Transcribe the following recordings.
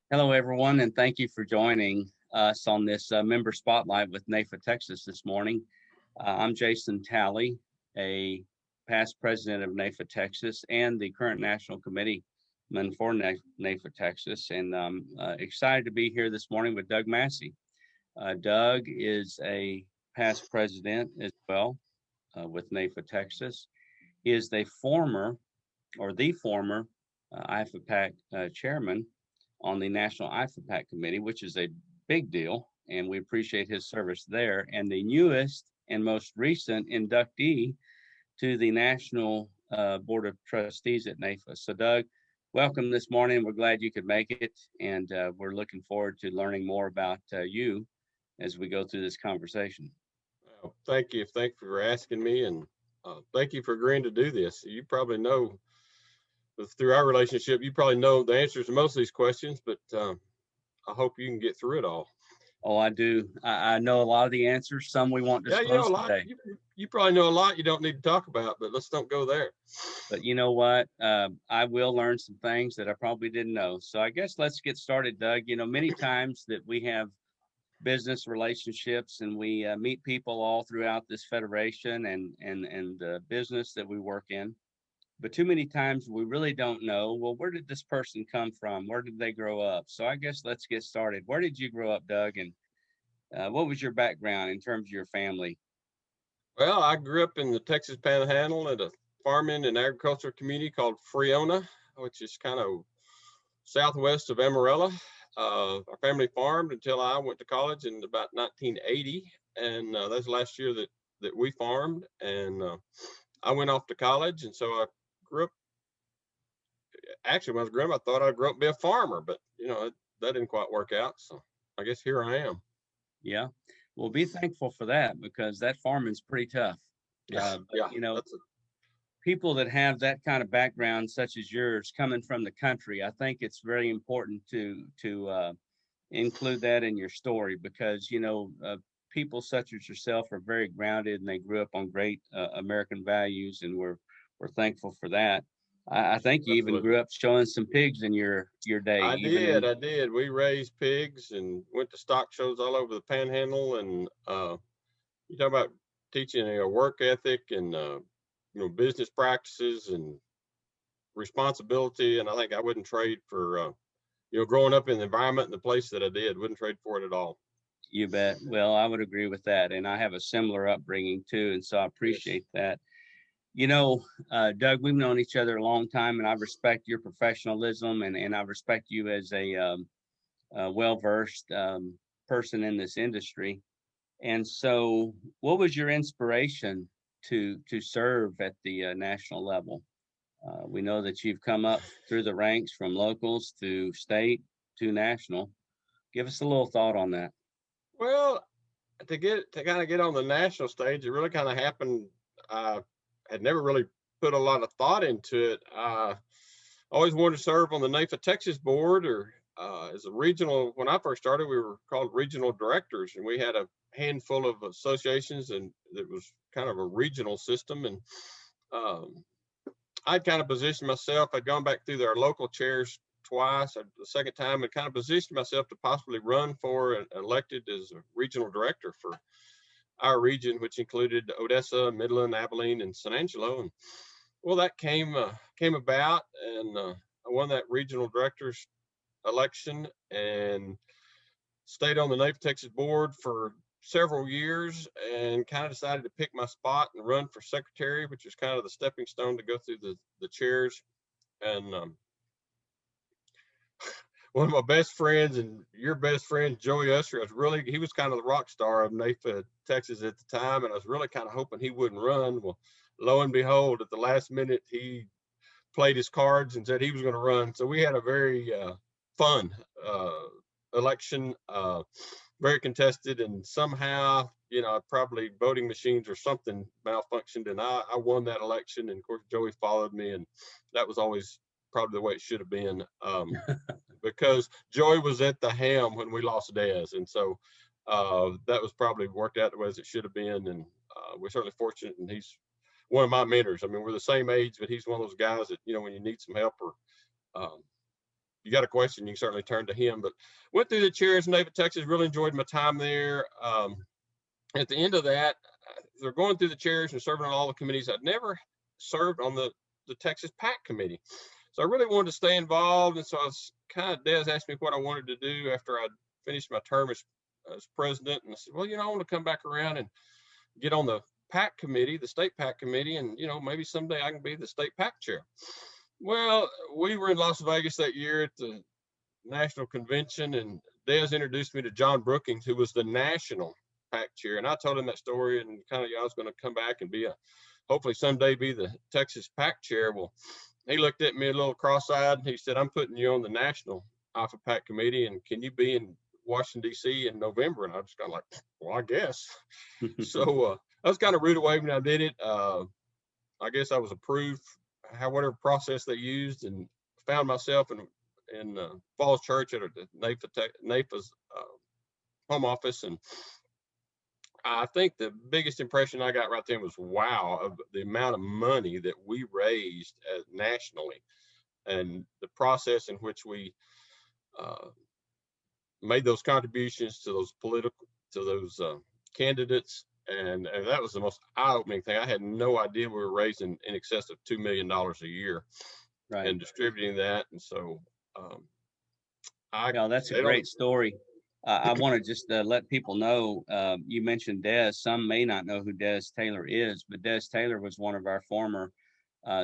Hello, everyone, and thank you for joining us on this member spotlight with NAIFA-Texas this morning. I'm Jason Talley, a past president of NAIFA-Texas and the current national committeeman for NAIFA-Texas, and I'm excited to be here this morning with Doug Massey. Doug is a past president as well with NAIFA-Texas. He is the former NAIFA-PAC chairman on the National NAIFA-PAC committee, which is a big deal, and we appreciate his service there, and the newest and most recent inductee to the National Board of Trustees at NAIFA. So Doug, welcome this morning. We're glad you could make it, and we're looking forward to learning more about you as we go through this conversation. Well, thank you. Thank you for asking me, and thank you for agreeing to do this. You probably know, through our relationship, you probably know the answers to most of these questions, but I hope you can get through it all. Oh, I do. I know a lot of the answers. Some we won't disclose Yeah, you know a lot. today. You probably know a lot you don't need to talk about, but let's don't go there. But you know what? I will learn some things that I probably didn't know. So I guess let's get started, Doug. You know, many times that we have business relationships and we meet people all throughout this federation and the business that we work in. But too many times we really don't know, well, where did this person come from? Where did they grow up? So I guess let's get started. Where did you grow up, Doug? And what was your background in terms of your family? Well, I grew up in the Texas Panhandle at a farming and agricultural community called Freona, which is kind of southwest of Amarillo. Our family farmed until I went to college in about 1980, and that's the last year that we farmed. And I went off to college, and so I grew up. Actually, when I was growing up, I thought I'd grow up and be a farmer, but that didn't quite work out. So I guess here I am. Yeah. Well, be thankful for that because that farming's pretty tough. Yeah, yeah. People that have that kind of background, such as yours, coming from the country, I think it's very important to include that in your story because people such as yourself are very grounded and they grew up on great American values, and we're thankful for that. I think you even Absolutely. grew up showing some pigs in your day. I did. We raised pigs and went to stock shows all over the Panhandle. And you talk about teaching a work ethic and business practices and responsibility. And I think I wouldn't trade for growing up in the environment and the place that I did. Wouldn't trade for it at all. You bet. Well, I would agree with that, and I have a similar upbringing too, and so I appreciate that. Doug, we've known each other a long time, and I respect your professionalism, and I respect you as a well-versed person in this industry. And so, what was your inspiration to serve at the national level? We know that you've come up through the ranks from locals to state to national. Give us a little thought on that. Well, to kind of get on the national stage, it really kind of happened. I had never really put a lot of thought into it. I always wanted to serve on the NAIFA-Texas board or as a regional. When I first started, we were called regional directors, and we had a handful of associations, and it was kind of a regional system. And I'd kind of positioned myself. I'd gone back through their local chairs twice. The second time, I kind of positioned myself to possibly run for and elected as a regional director for our region, which included Odessa, Midland, Abilene, and San Angelo. And well, that came about, and I won that regional director's election and stayed on the NAIFA-Texas board for several years, and kind of decided to pick my spot and run for secretary, which was kind of the stepping stone to go through the chairs. And one of my best friends and your best friend, Joey Usher, he was kind of the rock star of NAIFA-Texas at the time, and I was really kind of hoping he wouldn't run. Well, lo and behold, at the last minute, he played his cards and said he was going to run. So we had a very fun election, very contested, and somehow, probably voting machines or something malfunctioned, and I won that election. And of course, Joey followed me, and that was always probably the way it should have been, because Joey was at the helm when we lost Dez, and so that was probably worked out the way as it should have been. And we're certainly fortunate, and he's one of my mentors. I mean, we're the same age, but he's one of those guys that when you need some help or you got a question, you can certainly turn to him. But went through the chairs in NAIFA-Texas, really enjoyed my time there. At the end of that, they're going through the chairs and serving on all the committees. I'd never served on the Texas PAC committee. So I really wanted to stay involved. And so I was Des asked me what I wanted to do after I'd finished my term as president. And I said, well, I want to come back around and get on the PAC committee, the state PAC committee. And, maybe someday I can be the state PAC chair. Well, we were in Las Vegas that year at the national convention, and Des introduced me to John Brookings, who was the national PAC chair. And I told him that story and I was going to come back and hopefully someday be the Texas PAC chair. Well, he looked at me a little cross-eyed and he said, I'm putting you on the national NAIFA-PAC committee, and can you be in Washington, D.C. in November? And I was kind of like, well, I guess. So I was kind of rude awakening when I did it. I guess I was approved, whatever process they used, and found myself in Falls Church at NAIFA's home office. And I think the biggest impression I got right then was, wow, of the amount of money that we raised nationally, and the process in which we made those contributions to those candidates. And that was the most eye-opening thing. I had no idea we were raising in excess of $2 million a year, right, and distributing that. And so that's a great story. I want to just let people know, you mentioned Des. Some may not know who Des Taylor is, but Des Taylor was one of our former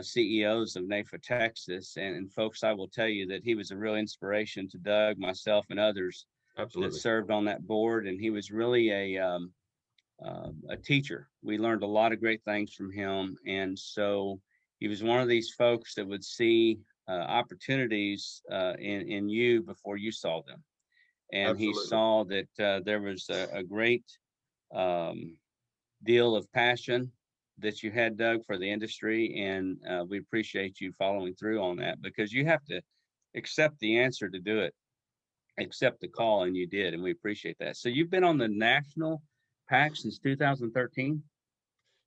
CEOs of NAIFA-Texas. And folks, I will tell you that he was a real inspiration to Doug, myself, and others. Absolutely. That served on that board. And he was really a teacher. We learned a lot of great things from him. And so he was one of these folks that would see opportunities in you before you saw them. And Absolutely. He saw that there was a great deal of passion that you had, Doug, for the industry. And we appreciate you following through on that, because you have to accept the answer to do it, accept the call, and you did. And we appreciate that. So you've been on the National PAC since 2013?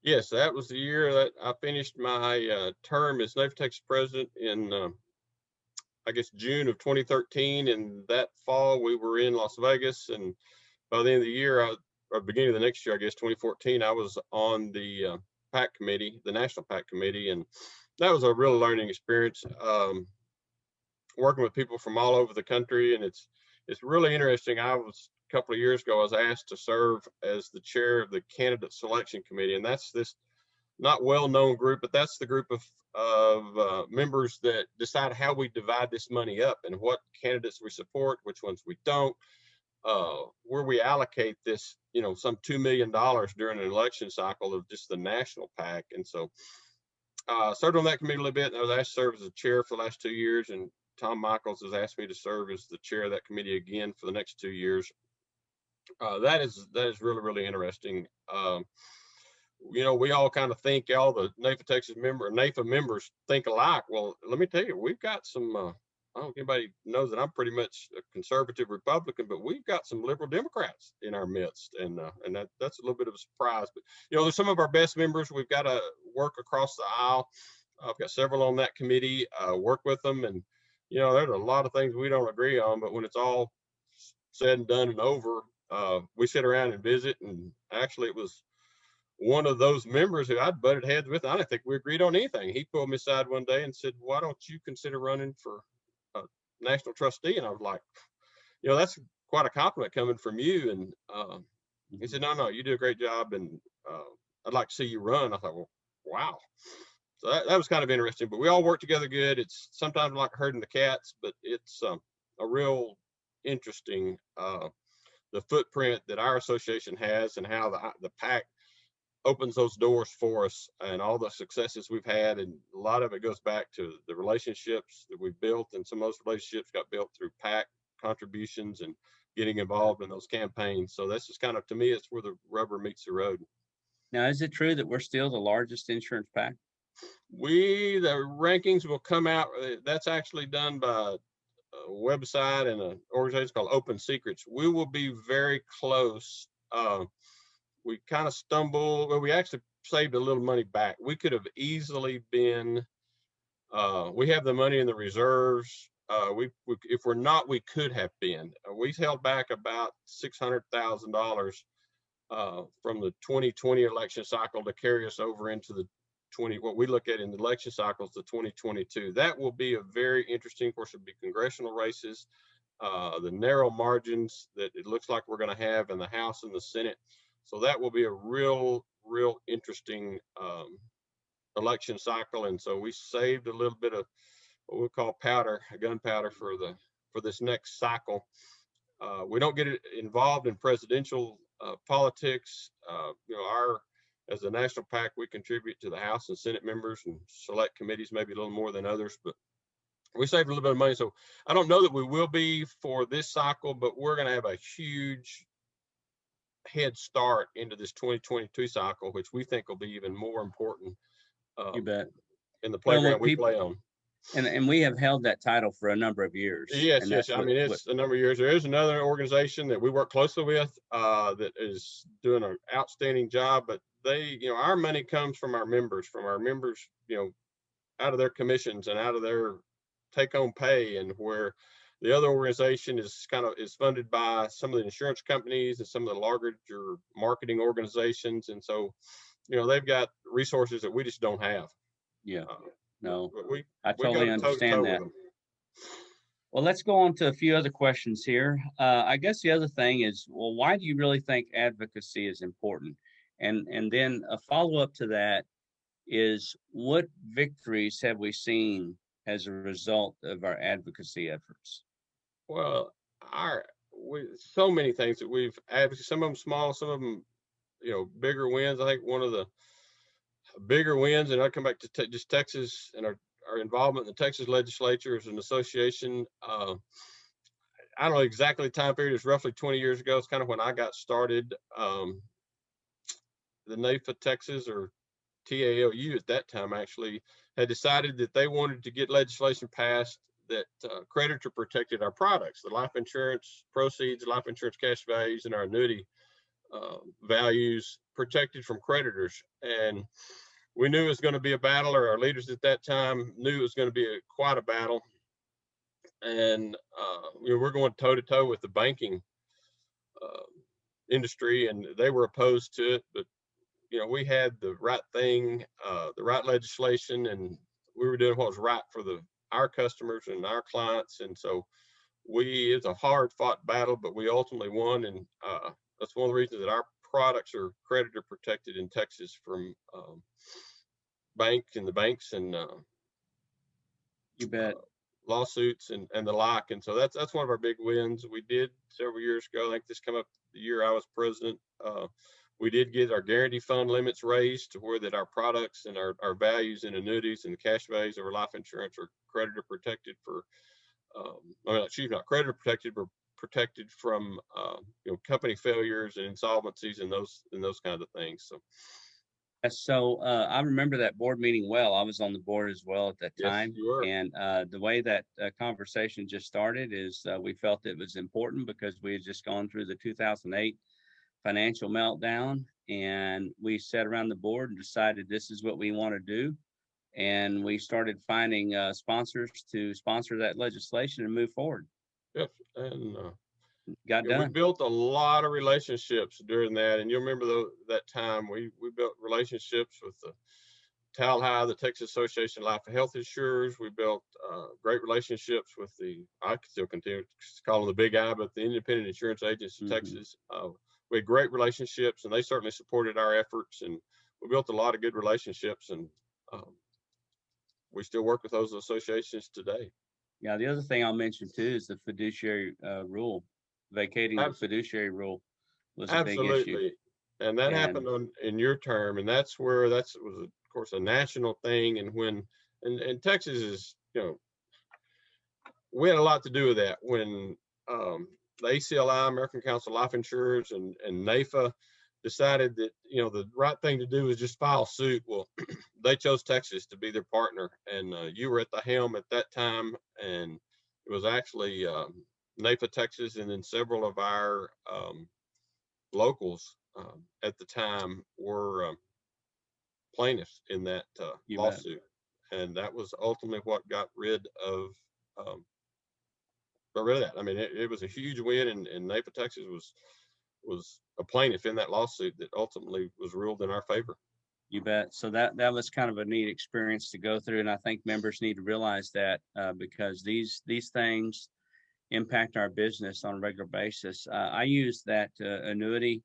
Yes, that was the year that I finished my term as NAIFA-Texas president in I guess June of 2013, and that fall we were in Las Vegas, and by the end of the year, or beginning of the next year, I guess 2014, I was on the PAC committee, the National PAC committee, and that was a real learning experience, working with people from all over the country. And it's really interesting. A couple of years ago, I was asked to serve as the chair of the candidate selection committee, and that's this not well-known group, but that's the group of members that decide how we divide this money up and what candidates we support, which ones we don't, where we allocate this, some $2 million during an election cycle of just the national PAC. And so I served on that committee a little bit, and I was asked to serve as a chair for the last 2 years, and Tom Michaels has asked me to serve as the chair of that committee again for the next 2 years. That is really, really interesting. We all kind of think, all the NAIFA-Texas NAIFA members think alike. Well, let me tell you, we've got some, I don't know if anybody knows that I'm pretty much a conservative Republican, but we've got some liberal Democrats in our midst. And that's a little bit of a surprise. But, there's some of our best members. We've got to work across the aisle. I've got several on that committee, work with them. And, there's a lot of things we don't agree on, but when it's all said and done and over, we sit around and visit. And actually, it was one of those members who I'd butted heads with. I didn't think we agreed on anything. He pulled me aside one day and said, why don't you consider running for a national trustee? And I was like, that's quite a compliment coming from you. And he said, no, you do a great job, and I'd like to see you run. I thought, well, wow. So that was kind of interesting, but we all work together good. It's sometimes like herding the cats, but it's a real interesting, the footprint that our association has and how the PAC opens those doors for us, and all the successes we've had. And a lot of it goes back to the relationships that we've built, and some of those relationships got built through PAC contributions and getting involved in those campaigns. So that's just kind of, to me, it's where the rubber meets the road. Now, is it true that we're still the largest insurance PAC? The rankings will come out. That's actually done by a website and an organization called Open Secrets. We will be very close. We kind of stumbled, but we actually saved a little money back. We could have easily been, we have the money in the reserves If we're not, we could have been. We held back about $600,000 from the 2020 election cycle to carry us over into the what we look at in the election cycles, the 2022. That will be a very interesting. Of course, it'll be congressional races, the narrow margins that it looks like we're going to have in the House and the Senate. So that will be a real interesting election cycle. And so we saved a little bit of what we call gunpowder for this next cycle. We don't get involved in presidential politics. As the National PAC, we contribute to the House and Senate members and select committees, maybe a little more than others, but we saved a little bit of money. So I don't know that we will be for this cycle, but we're going to have a huge head start into this 2022 cycle, which we think will be even more important. You bet. In the playground we play on. And we have held that title for a number of years. Yes. I mean, it's a number of years. There is another organization that we work closely with that is doing an outstanding job, but they, our money comes from our members, out of their commissions and out of their take-home pay, and where the other organization is funded by some of the insurance companies and some of the larger marketing organizations. And so, they've got resources that we just don't have. Yeah. No, I totally understand that. Well, let's go on to a few other questions here. I guess the other thing is, well, why do you really think advocacy is important? And then a follow-up to that is, what victories have we seen as a result of our advocacy efforts? Well, so many things that we've advocated, some of them small, some of them, bigger wins. I think one of the bigger wins, and I come back to just Texas and our involvement in the Texas legislature as an association. I don't know exactly the time period. It's roughly 20 years ago. It's kind of when I got started. The NAIFA-Texas, or TALU at that time, actually had decided that they wanted to get legislation passed that creditor protected our products, the life insurance proceeds, life insurance cash values, and our annuity values protected from creditors. And we knew it was going to be a battle, or our leaders at that time knew it was going to be quite a battle. And we're going toe to toe with the banking industry, and they were opposed to it. But we had the right thing, the right legislation, and we were doing what was right for our customers and our clients. And so it's a hard fought battle, but we ultimately won. And that's one of the reasons that our products are creditor protected in Texas from the banks and you bet. Lawsuits and the like. And so that's one of our big wins. We did several years ago, I think this came up the year I was president, we did get our guarantee fund limits raised to where that our products and our values and annuities and the cash values of our life insurance are creditor protected for, not creditor protected, but protected from company failures and insolvencies and those kinds of things. So I remember that board meeting well. I was on the board as well at that time. Yes, you were. And the way that conversation just started is we felt it was important because we had just gone through the 2008 financial meltdown, and we sat around the board and decided this is what we want to do. And we started finding sponsors to sponsor that legislation and move forward. Yes, and got done. We built a lot of relationships during that, and you'll remember that time we built relationships with the Talley, the Texas Association of Life and Health Insurers. We built great relationships with I still continue to call them the Big I, but the Independent Insurance Agents of Texas. We had great relationships, and they certainly supported our efforts, and we built a lot of good relationships, and we still work with those associations today. Yeah, the other thing I'll mention too is the fiduciary rule. Vacating the fiduciary rule was a big issue. And that happened in your term, and that was of course a national thing. And and Texas is, we had a lot to do with that when the ACLI, American Council of Life Insurers, and NAIFA decided that the right thing to do was just file suit. Well, they chose Texas to be their partner, and you were at the helm at that time, and it was actually NAIFA-Texas, and then several of our locals at the time were plaintiffs in that lawsuit. And that was ultimately what got rid of rid of that. I mean, it was a huge win, and NAIFA-Texas was a plaintiff in that lawsuit that ultimately was ruled in our favor. You bet. So that was kind of a neat experience to go through, and I think members need to realize that because these things impact our business on a regular basis. I use that annuity,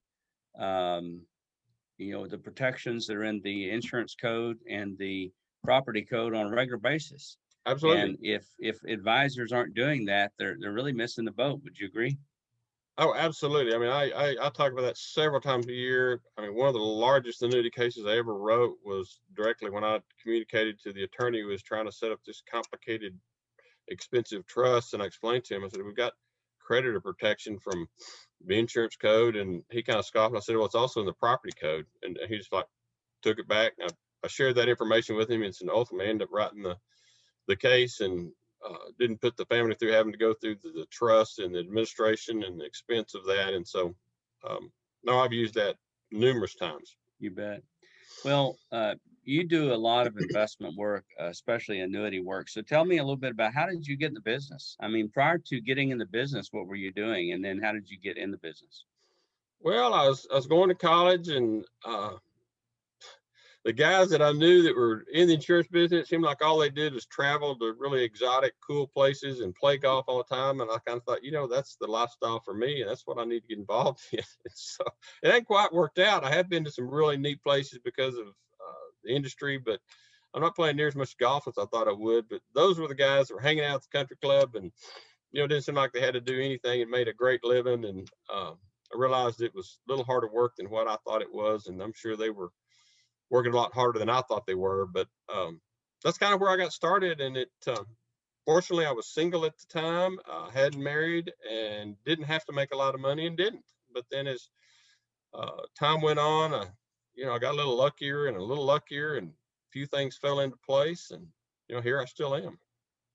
the protections that are in the insurance code and the property code on a regular basis. Absolutely. And if advisors aren't doing that, they're really missing the boat. Would you agree? Oh, absolutely. I mean, I talk about that several times a year. I mean, one of the largest annuity cases I ever wrote was directly when I communicated to the attorney who was trying to set up this complicated, expensive trust. And I explained to him, I said, we've got creditor protection from the insurance code. And he kind of scoffed. And I said, well, it's also in the property code. And he just like took it back. And I shared that information with him. And so ultimately I ended up writing the case, and didn't put the family through having to go through the trust and the administration and the expense of that. And so, no, I've used that numerous times. You bet. Well, you do a lot of investment work, especially annuity work. So tell me a little bit about how did you get in the business? I mean, prior to getting in the business, what were you doing? And then how did you get in the business? Well, I was going to college, and the guys that I knew that were in the insurance business seemed like all they did was travel to really exotic, cool places and play golf all the time. And I kind of thought, that's the lifestyle for me, and that's what I need to get involved in. And so it ain't quite worked out. I have been to some really neat places because of the industry, but I'm not playing near as much golf as I thought I would. But those were the guys that were hanging out at the country club, and it didn't seem like they had to do anything and made a great living. And I realized it was a little harder work than what I thought it was, and I'm sure they were working a lot harder than I thought they were. But that's kind of where I got started. And fortunately, I was single at the time, hadn't married, and didn't have to make a lot of money, and didn't. But then as time went on, I got a little luckier and a little luckier, and a few things fell into place. And, here I still am.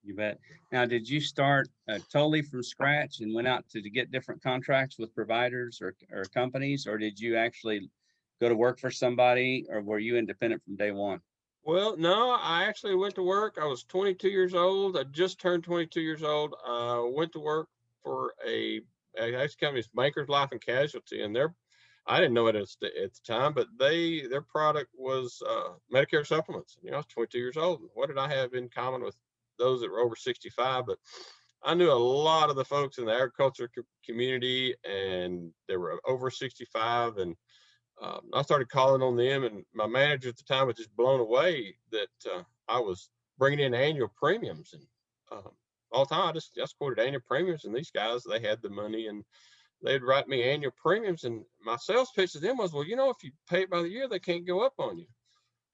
You bet. Now, did you start totally from scratch and went out to get different contracts with providers or companies, or did you actually go to work for somebody, or were you independent from day one? Well, no, I actually went to work. I was 22 years old. I just turned 22 years old. Went to work for a company, Bankers Life and Casualty, and I didn't know it at the time, but their product was Medicare supplements. I was 22 years old. What did I have in common with those that were over 65? But I knew a lot of the folks in the agriculture community, and they were over 65, and I started calling on them, and my manager at the time was just blown away that I was bringing in annual premiums. And all the time I just quoted annual premiums, and these guys, they had the money, and they'd write me annual premiums. And my sales pitch to them was, well, if you pay it by the year, they can't go up on you.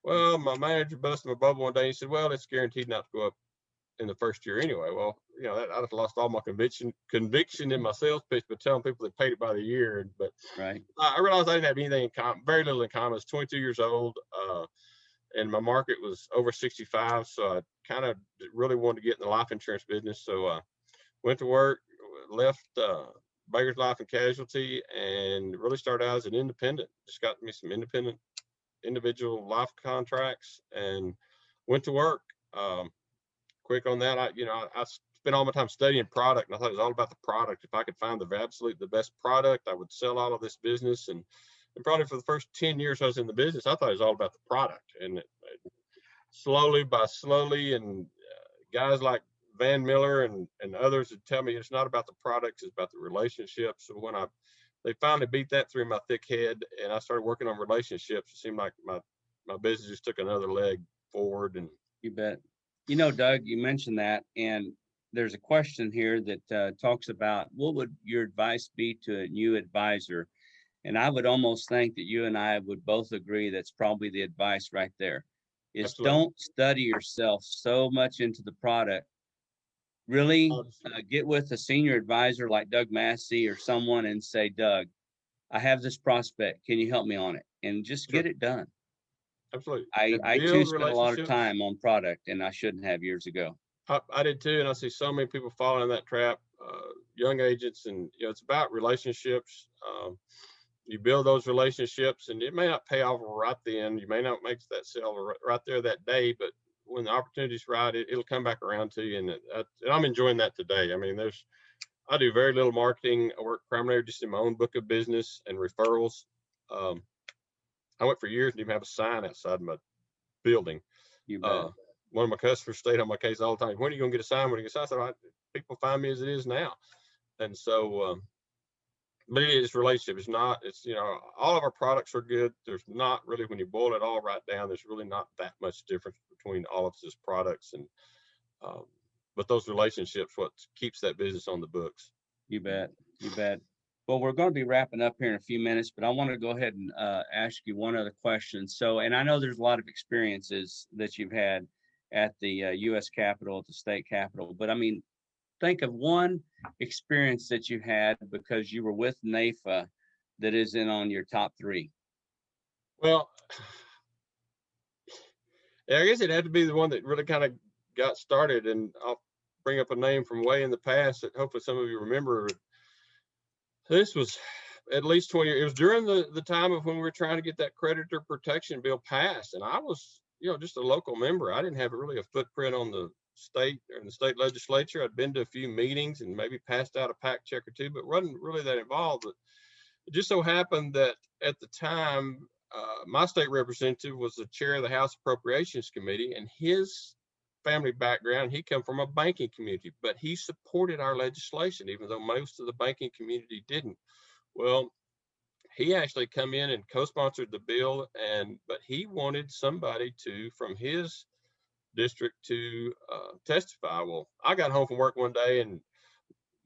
Well, my manager busted my bubble one day. He said, well, it's guaranteed not to go up in the first year anyway. Well, I just lost all my conviction in my sales pitch, but telling people they paid it by the year. But right, I realized I didn't have anything in common, very little in common. I was 22 years old, and my market was over 65. So I kind of really wanted to get in the life insurance business. So went to work, left Bankers Life and Casualty, and really started out as an independent. Just got me some individual life contracts, and went to work. Quick on that, I spent all my time studying product, and I thought it was all about the product. If I could find the best product, I would sell all of this business. And probably for the first 10 years I was in the business, I thought it was all about the product. And slowly, and guys like Van Miller and others would tell me it's not about the products, it's about the relationships. So when they finally beat that through my thick head, and I started working on relationships, it seemed like my business just took another leg forward. And you bet. Doug, you mentioned that, and there's a question here that talks about what would your advice be to a new advisor? And I would almost think that you and I would both agree that's probably the advice right there is absolutely. Don't study yourself so much into the product. Really get with a senior advisor like Doug Massey or someone and say, Doug, I have this prospect. Can you help me on it? And just Sure. get it done. Absolutely. I too spent a lot of time on product, and I shouldn't have years ago. I did too, and I see so many people falling in that trap, young agents, and it's about relationships. You build those relationships, and it may not pay off right then. You may not make that sale right there that day, but when the opportunity's right, it'll come back around to you. And I'm enjoying that today. I mean, I do very little marketing. I work primarily just in my own book of business and referrals. I went for years and didn't even have a sign outside my building. You bet. One of my customers stayed on my case all the time. When are you going to get a sign? When are you going to get a sign? I said, people find me as it is now. And so, but it is relationship. It's, all of our products are good. There's not really, when you boil it all right down, there's really not that much difference between all of his products. And, but those relationships, what keeps that business on the books. You bet. You bet. Well, we're going to be wrapping up here in a few minutes, but I want to go ahead and ask you one other question. So, and I know there's a lot of experiences that you've had at the U.S. Capitol, at the state Capitol, but I mean, think of one experience that you had because you were with NAIFA that is in on your top 3. Well, I guess it had to be the one that really kind of got started, and I'll bring up a name from way in the past that hopefully some of you remember. This was at least 20 years. It was during the time of when we were trying to get that creditor protection bill passed, and I was, just a local member. I didn't have really a footprint on the state or in the state legislature. I'd been to a few meetings and maybe passed out a PAC check or two, but wasn't really that involved. But it just so happened that at the time, my state representative was the chair of the House Appropriations Committee, and his family background, he come from a banking community, but he supported our legislation, even though most of the banking community didn't. Well, he actually come in and co-sponsored the bill, but he wanted somebody from his district to testify. Well, I got home from work one day and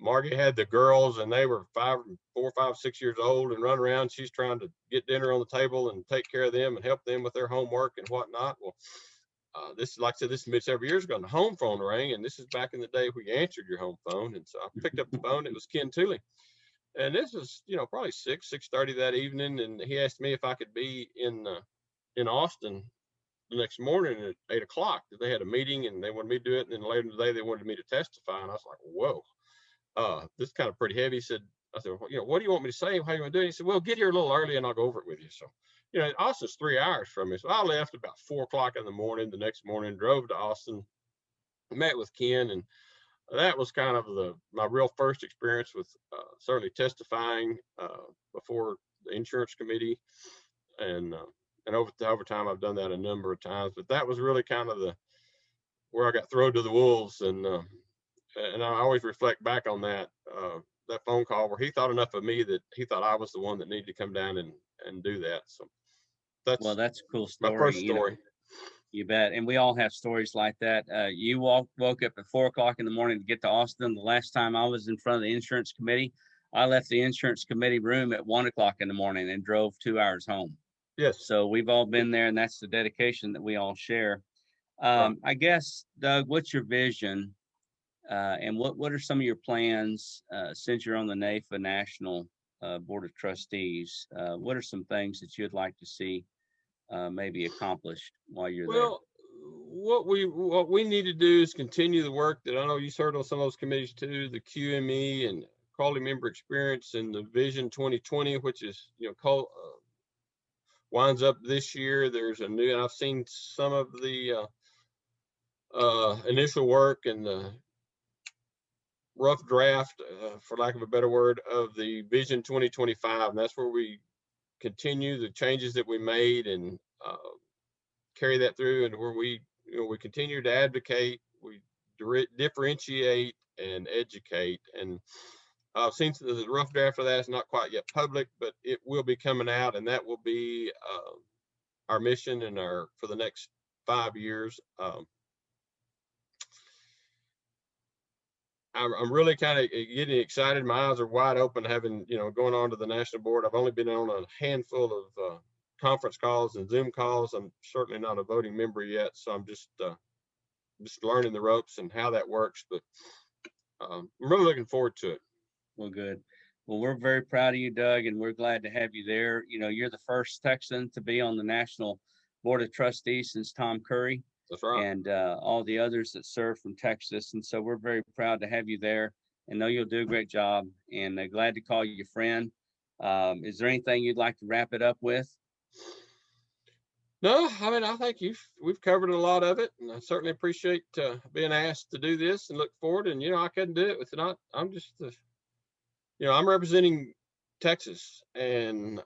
Margie had the girls, and they were 4, 5, 6 years old and run around. She's trying to get dinner on the table and take care of them and help them with their homework and whatnot. Well, this is, like I said, this is several years ago, and the home phone rang, and this is back in the day where you answered your home phone. And so I picked up the phone. It was Ken Talley. And this was, probably 6:30 that evening. And he asked me if I could be in Austin the next morning at 8 o'clock. They had a meeting and they wanted me to do it. And then later in the day, they wanted me to testify. And I was like, whoa, this is kind of pretty heavy. I said, well, what do you want me to say? How do you want to do it? He said, well, get here a little early and I'll go over it with you. So, Austin's 3 hours from me. So I left about 4 o'clock in the morning. The next morning, drove to Austin, met with Ken, and that was kind of my real first experience with certainly testifying before the insurance committee, and over time I've done that a number of times. But that was really kind of where I got thrown to the wolves, and I always reflect back on that phone call where he thought enough of me that he thought I was the one that needed to come down and do that. So that's a cool story. My first story. You bet. And we all have stories like that. You woke up at 4 o'clock in the morning to get to Austin. The last time I was in front of the insurance committee, I left the insurance committee room at 1 o'clock in the morning and drove 2 hours home. Yes. So we've all been there, and that's the dedication that we all share. Right. I guess, Doug, what's your vision? And what are some of your plans since you're on the NAIFA National Board of Trustees? What are some things that you'd like to see maybe accomplished while you're there? Well, what we need to do is continue the work that I know you heard on some of those committees too, the QME and quality member experience, and the Vision 2020, which is winds up this year. There's a new, and I've seen some of the initial work and the rough draft, for lack of a better word, of the Vision 2025, and that's where we continue the changes that we made and carry that through, and where we continue to advocate, we differentiate and educate. And I've seen the rough draft of that is not quite yet public, but it will be coming out, and that will be our mission and for the next 5 years. I'm really kind of getting excited. My eyes are wide open, having, going on to the national board. I've only been on a handful of conference calls and Zoom calls. I'm certainly not a voting member yet, so I'm just learning the ropes and how that works. But I'm really looking forward to it. Well, good. Well, we're very proud of you, Doug, and we're glad to have you there. You're the first Texan to be on the National Board of Trustees since Tom Curry. That's right. And all the others that serve from Texas. And so we're very proud to have you there, and know you'll do a great job, and glad to call you a friend. Is there anything you'd like to wrap it up with? No, I mean, I think we've covered a lot of it, and I certainly appreciate being asked to do this and look forward. And I couldn't do it without. I'm just, I'm representing Texas and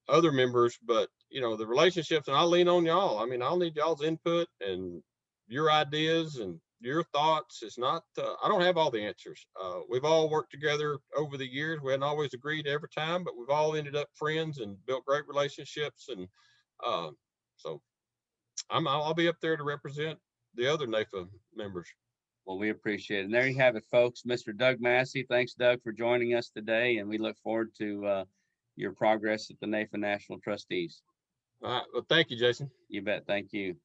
other members, but the relationships, and I'll lean on y'all. I mean, I'll need y'all's input and your ideas and your thoughts. It's not. I don't have all the answers. We've all worked together over the years. We hadn't always agreed every time, but we've all ended up friends and built great relationships. And uh, so I'll be up there to represent the other NAIFA members. Well, we appreciate it. And there you have it, folks. Mr. Doug Massey. Thanks, Doug, for joining us today. And we look forward to your progress at the NAIFA National Trustees. All right. Well, thank you, Jason. You bet. Thank you.